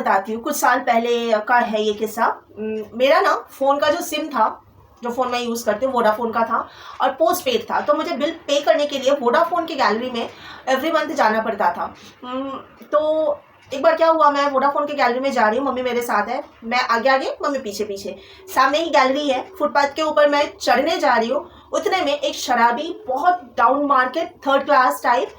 बताती हूँ, कुछ साल पहले का है ये किस्सा। मेरा ना फ़ोन का जो सिम था, जो फ़ोन मैं यूज़ करती हूँ वोडाफ़ोन का था और पोस्ट पेड था, तो मुझे बिल पे करने के लिए वोडाफ़ोन की गैलरी में एवरी मंथ जाना पड़ता था। तो एक बार क्या हुआ, मैं वोडाफ़ोन की गैलरी में जा रही हूँ, मम्मी मेरे साथ है, मैं आगे आगे मम्मी पीछे पीछे, सामने ही गैलरी है, फुटपाथ के ऊपर मैं चढ़ने जा रही हूँ। उतने में एक शराबी, बहुत down market, third class type,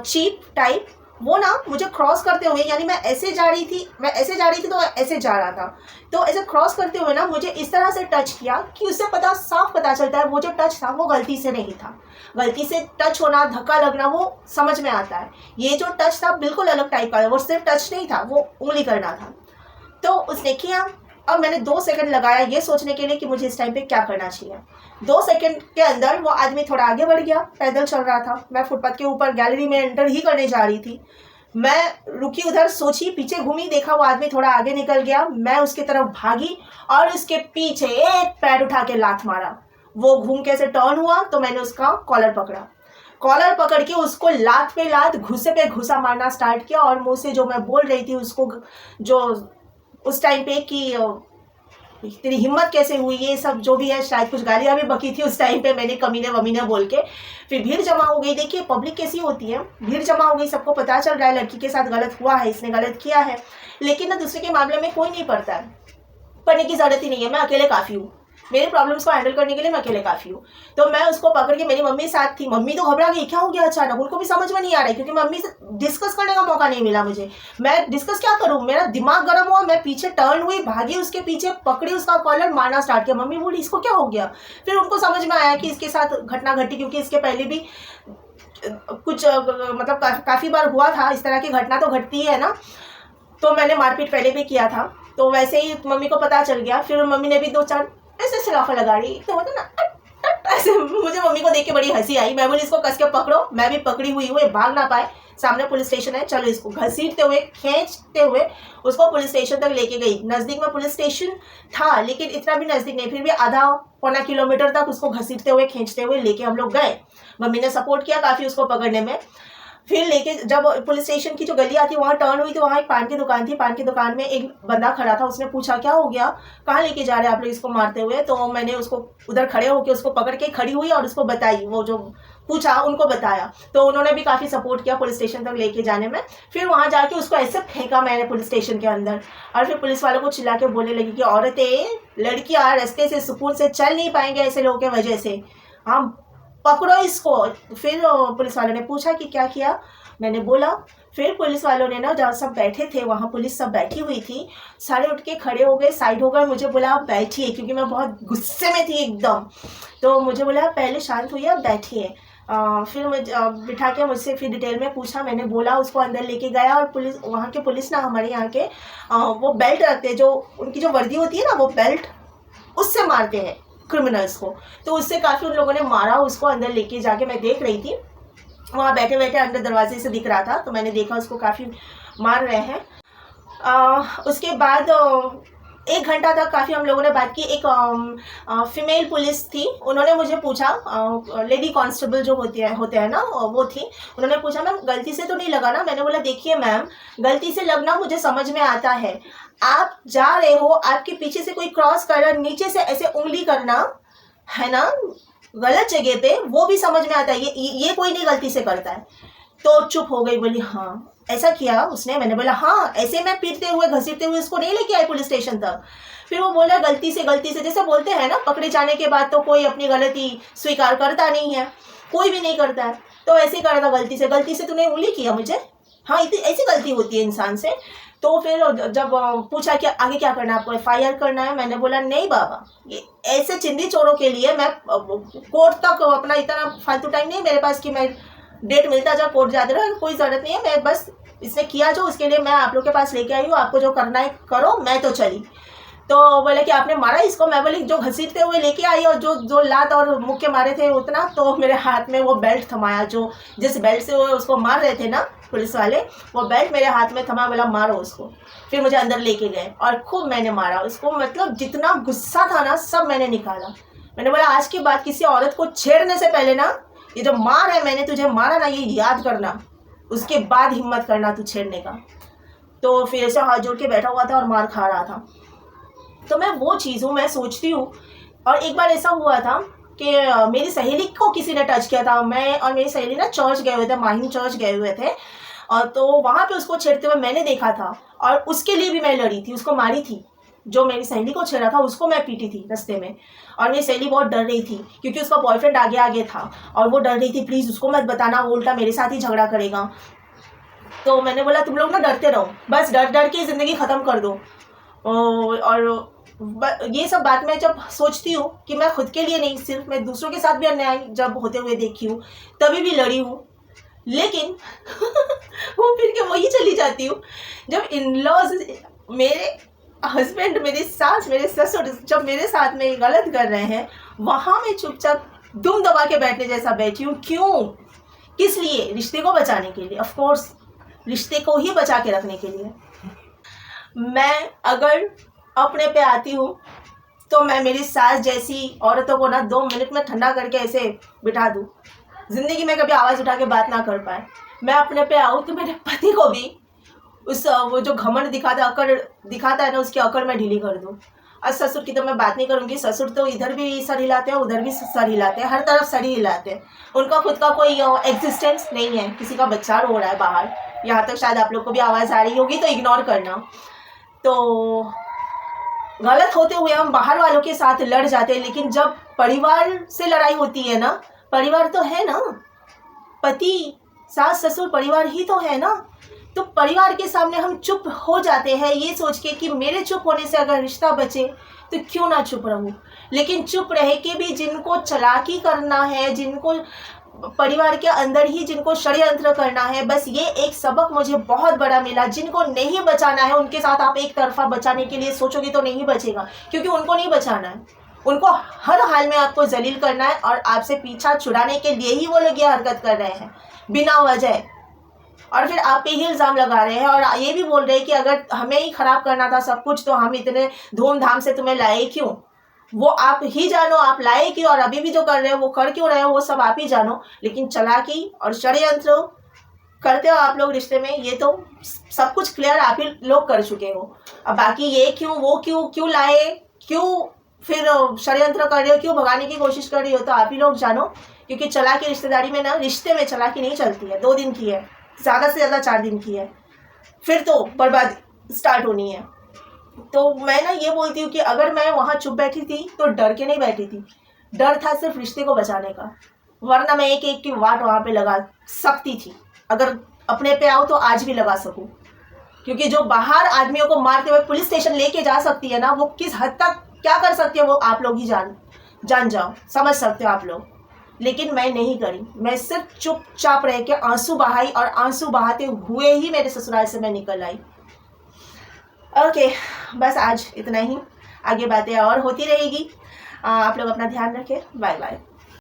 cheap type, वो ना मुझे क्रॉस करते हुए, यानी मैं ऐसे जा रही थी तो ऐसे जा रहा था, तो ऐसे क्रॉस करते हुए ना मुझे इस तरह से टच किया कि उससे साफ पता चलता है वो जो टच था वो गलती से नहीं था। गलती से टच होना, धक्का लगना वो समझ में आता है, ये जो टच था बिल्कुल अलग टाइप का था, वो सिर्फ टच नहीं था, वो उंगली करना था। तो उसने किया। अब मैंने 2 सेकंड लगाया ये सोचने के लिए कि मुझे इस टाइम पे क्या करना चाहिए। 2 सेकंड के अंदर वो आदमी थोड़ा आगे बढ़ गया, पैदल चल रहा था, मैं फुटपाथ के ऊपर गैलरी में एंटर ही करने जा रही थी। मैं रुकी, उधर सोची, पीछे घूमी, देखा वो आदमी थोड़ा आगे निकल गया, मैं उसकी तरफ भागी और उसके पीछे एक पैर उठा के लात मारा। वो घूम के ऐसे टर्न हुआ तो मैंने उसका कॉलर पकड़ा, कॉलर पकड़ के उसको लात पे लात, घुसे पे घुसा मारना स्टार्ट किया, और मुंह से जो मैं बोल रही थी उसको, जो उस टाइम पे कि तेरी हिम्मत कैसे हुई, ये सब जो भी है, शायद कुछ गालियाँ भी बकी थी उस टाइम पे मैंने, कमीने वमीने बोल के। फिर भीड़ जमा हो गई। देखिए पब्लिक कैसी होती है, भीड़ जमा हो गई, सबको पता चल रहा है लड़की के साथ गलत हुआ है, इसने गलत किया है, लेकिन ना दूसरे के मामले में कोई नहीं पड़ता है, पढ़ने की ज़रूरत ही नहीं है, मैं अकेले काफ़ी हूँ, मेरे प्रॉब्लम्स को हैंडल करने के लिए मैं अकेले काफ़ी हूँ। तो मैं उसको पकड़ के, मेरी मम्मी साथ थी, मम्मी तो घबरा गई, क्या हो गया अचानक, उनको भी समझ में नहीं आ रहा है, क्योंकि मम्मी से डिस्कस करने का मौका नहीं मिला मुझे, मैं डिस्कस क्या करूँ, मेरा दिमाग गर्म हुआ, मैं पीछे टर्न हुई, भागी उसके पीछे, पकड़ी उसका कॉलर, मारना स्टार्ट किया। मम्मी बोली इसको क्या हो गया। फिर उनको समझ में आया कि इसके साथ घटना घटी, क्योंकि इसके पहले भी कुछ मतलब काफ़ी बार हुआ था इस तरह की घटना, तो घटती है ना, तो मैंने मारपीट पहले भी किया था, तो वैसे ही मम्मी को पता चल गया। फिर मम्मी ने भी 2-4 ऐसे सिलाफा लगा रही, तो होता ना ऐसे, मुझे मम्मी को देख के बड़ी हंसी आई। मैं बोली इसको कस के पकड़ो, मैं भी पकड़ी हुई हूँ, भाग ना पाए, सामने पुलिस स्टेशन है, चलो इसको घसीटते हुए, खींचते हुए उसको पुलिस स्टेशन तक लेके गई। नज़दीक में पुलिस स्टेशन था, लेकिन इतना भी नज़दीक नहीं, फिर भी आधा पौना किलोमीटर तक उसको घसीटते हुए, खींचते हुए लेके हम लोग गए। मम्मी ने सपोर्ट किया काफ़ी उसको पकड़ने में। फिर लेके जब पुलिस स्टेशन की जो गली आती है वहाँ टर्न हुई, तो वहाँ एक पान की दुकान थी, पान की दुकान में एक बंदा खड़ा था, उसने पूछा क्या हो गया, कहाँ लेके जा रहे हैं आप लोग इसको मारते हुए। तो मैंने उसको उधर खड़े होकर उसको पकड़ के खड़ी हुई और उसको बताई, वो जो पूछा उनको बताया, तो उन्होंने भी काफ़ी सपोर्ट किया पुलिस स्टेशन तक लेके जाने में। फिर वहाँ जाके उसको ऐसे फेंका मैंने पुलिस स्टेशन के अंदर, और फिर पुलिस वालों को चिल्ला के बोलने लगी कि औरतें, लड़कियाँ रास्ते से सुकून से चल नहीं पाएंगे ऐसे लोगों की वजह से, हम पकड़ो इसको। फिर पुलिस वालों ने पूछा कि क्या किया, मैंने बोला। फिर पुलिस वालों ने ना, जहाँ सब बैठे थे वहाँ पुलिस सब बैठी हुई थी, सारे उठ के खड़े हो गए, साइड हो गए, मुझे बोला आप बैठिए, क्योंकि मैं बहुत गुस्से में थी एकदम। तो मुझे बोला पहले शांत होइए, आप बैठिए। फिर मुझे बिठा के मुझसे फिर डिटेल में पूछा, मैंने बोला, उसको अंदर लेके गया। और पुलिस, वहाँ के पुलिस ना, हमारे यहाँ के वो बेल्ट रखते, जो उनकी जो वर्दी होती है ना, वो बेल्ट उससे मारते हैं क्रिमिनल्स को, तो उससे काफ़ी उन लोगों ने मारा उसको। अंदर लेके जाके मैं देख रही थी, वहाँ बैठे बैठे अंदर दरवाजे से दिख रहा था, तो मैंने देखा उसको काफ़ी मार रहे हैं। उसके बाद 1 घंटा तक काफ़ी हम लोगों ने बात की। एक फीमेल पुलिस थी, उन्होंने मुझे पूछा, लेडी कांस्टेबल जो होते हैं ना, वो थी, उन्होंने पूछा मैम गलती से तो नहीं लगा ना। मैंने बोला देखिए मैम, गलती से लगना मुझे समझ में आता है, आप जा रहे हो, आपके पीछे से कोई क्रॉस कर रहा, नीचे से ऐसे उंगली करना है ना गलत जगह पे, वो भी समझ में आता है, ये कोई नहीं गलती से करता है। तो चुप हो गई, बोली हाँ ऐसा किया उसने। मैंने बोला हाँ, ऐसे मैं पीटते हुए घसीटते हुए उसको नहीं लेके आई पुलिस स्टेशन तक। फिर वो बोला गलती से, जैसे बोलते हैं ना, पकड़े जाने के बाद तो कोई अपनी गलती स्वीकार करता नहीं है, कोई भी नहीं करता है, तो ऐसे कर रहा था गलती से तूने उंगली किया मुझे, हाँ इतनी ऐसी गलती होती है इंसान से। तो फिर जब पूछा कि आगे क्या करना है, आपको FIR करना है, मैंने बोला नहीं बाबा, ये ऐसे चिंदी चोरों के लिए मैं कोर्ट तक अपना इतना फालतू टाइम नहीं है मेरे पास कि मैं डेट मिलता जा कोर्ट जाते रहो, कोई ज़रूरत नहीं है। मैं बस इसने किया जो, उसके लिए मैं आप लोग के पास लेके आई हूँ, आपको जो करना है करो, मैं तो चली। तो बोले कि आपने मारा इसको। मैं बोली जो घसीटते हुए लेके आई और जो लात और मुक्के मारे थे उतना, तो मेरे हाथ में वो बेल्ट थमाया, जो जिस बेल्ट से वो उसको मार रहे थे ना पुलिस वाले, वो बेल्ट मेरे हाथ में थमा, बोला मारो उसको। फिर मुझे अंदर लेके गए और खूब मैंने मारा उसको, मतलब जितना गुस्सा था ना सब मैंने निकाला। मैंने बोला आज के बाद किसी औरत को छेड़ने से पहले ना, ये जो मार है, मैंने तुझे मारा ना, ये याद करना, उसके बाद हिम्मत करना तू छेड़ने का। तो फिर ऐसे हाथ जोड़ के बैठा हुआ था और मार खा रहा था। तो मैं वो चीज़ हूँ, मैं सोचती हूँ। और एक बार ऐसा हुआ था कि मेरी सहेली को किसी ने टच किया था। मैं और मेरी सहेली ना चर्च गए हुए थे, माहिम चर्च गए हुए थे, और तो वहाँ पे उसको छेड़ते हुए मैंने देखा था, और उसके लिए भी मैं लड़ी थी, उसको मारी थी। जो मेरी सहेली को छेड़ा था उसको मैं पीटी थी रास्ते में, और मेरी सहेली बहुत डर रही थी क्योंकि उसका बॉयफ्रेंड आगे आगे था, और वो डर रही थी प्लीज़ उसको मत बताना, वो उल्टा मेरे साथ ही झगड़ा करेगा। तो मैंने बोला तुम लोग ना डरते रहो, बस डर डर के ज़िंदगी ख़त्म कर दो। और ये सब बात मैं जब सोचती हूँ कि मैं खुद के लिए नहीं, सिर्फ मैं दूसरों के साथ भी अन्याय जब होते हुए देखी हूँ तभी भी लड़ी हूँ। लेकिन घूम फिर के वही चली जाती हूँ जब इन लॉज, मेरे हस्बैंड, मेरी सास, मेरे ससुर जब मेरे साथ में गलत कर रहे हैं, वहाँ मैं चुपचाप दुम दबा के बैठने जैसा बैठी हूँ। क्यों? किस लिए? रिश्ते को बचाने के लिए, ऑफ कोर्स रिश्ते को ही बचा के रखने के लिए। मैं अगर अपने पे आती हूँ तो मैं मेरी सास जैसी औरतों को ना 2 मिनट में ठंडा करके ऐसे बिठा दूँ, ज़िंदगी में कभी आवाज़ उठा के बात ना कर पाए। मैं अपने पे आऊँ तो मेरे पति को भी उस वो जो घमंड दिखाता, अकड़ दिखाता है ना, उसकी अकड़ मैं ढीली कर दूँ। और ससुर की तो मैं बात नहीं करूँगी, ससुर तो इधर भी सर हिलाते हैं, उधर भी सर हिलाते हैं, हर तरफ सर ही हिलाते हैं। उनका खुद का कोई एग्जिस्टेंस नहीं है, किसी का बच्चा रो रहा है बाहर, यहाँ तक शायद आप लोग को भी आवाज़ आ रही होगी तो इग्नोर करना। तो गलत होते हुए हम बाहर वालों के साथ लड़ जाते हैं, लेकिन जब परिवार से लड़ाई होती है ना, परिवार तो है ना, पति, सास, ससुर परिवार ही तो है ना, तो परिवार के सामने हम चुप हो जाते हैं ये सोच के कि मेरे चुप होने से अगर रिश्ता बचे तो क्यों ना चुप रहूं। लेकिन चुप रह के भी जिनको चालाकी करना है, जिनको परिवार के अंदर ही जिनको षड्यंत्र करना है, बस ये एक सबक मुझे बहुत बड़ा मिला। जिनको नहीं बचाना है उनके साथ आप एक तरफा बचाने के लिए सोचोगे तो नहीं बचेगा, क्योंकि उनको नहीं बचाना है, उनको हर हाल में आपको जलील करना है, और आपसे पीछा छुड़ाने के लिए ही वो लोग ये हरकत कर रहे हैं बिना वजह। और फिर आप पे ही इल्ज़ाम लगा रहे हैं और ये भी बोल रहे हैं कि अगर हमें ही ख़राब करना था सब कुछ तो हम इतने धूमधाम से तुम्हें लाए क्यों। वो आप ही जानो, आप लाए क्यों, और अभी भी जो कर रहे हो वो कर क्यों रहे हो, वो सब आप ही जानो। लेकिन चालाकी और षड्यंत्र करते हो आप लोग रिश्ते में, ये तो सब कुछ क्लियर आप ही लोग कर चुके हो। अब बाकी ये क्यों, वो क्यों लाए, क्यों फिर षड्यंत्र कर रहे हो, क्यों भगाने की कोशिश कर रही हो, तो आप ही लोग जानो। क्योंकि चालाकी रिश्तेदारी में ना, रिश्ते में चालाकी नहीं चलती है, 2 दिन की है, ज़्यादा से ज़्यादा 4 दिन की है, फिर तो बर्बादी स्टार्ट होनी है। तो मैं ना ये बोलती हूँ कि अगर मैं वहाँ चुप बैठी थी तो डर के नहीं बैठी थी, डर था सिर्फ रिश्ते को बचाने का, वरना मैं एक एक की वाट वहाँ पे लगा सकती थी। अगर अपने पे आओ तो आज भी लगा सकूँ, क्योंकि जो बाहर आदमियों को मारते हुए पुलिस स्टेशन लेके जा सकती है ना, वो किस हद तक क्या कर सकती है वो आप लोग ही जान जाओ, समझ सकते हो आप लोग। लेकिन मैं नहीं करी, मैं सिर्फ चुपचाप रह के आंसू बहाई, और आंसू बहाते हुए ही मेरे ससुराल से मैं निकल आई। ओके, बस आज इतना ही, आगे बातें और होती रहेगी। आप लोग अपना ध्यान रखें, बाय बाय।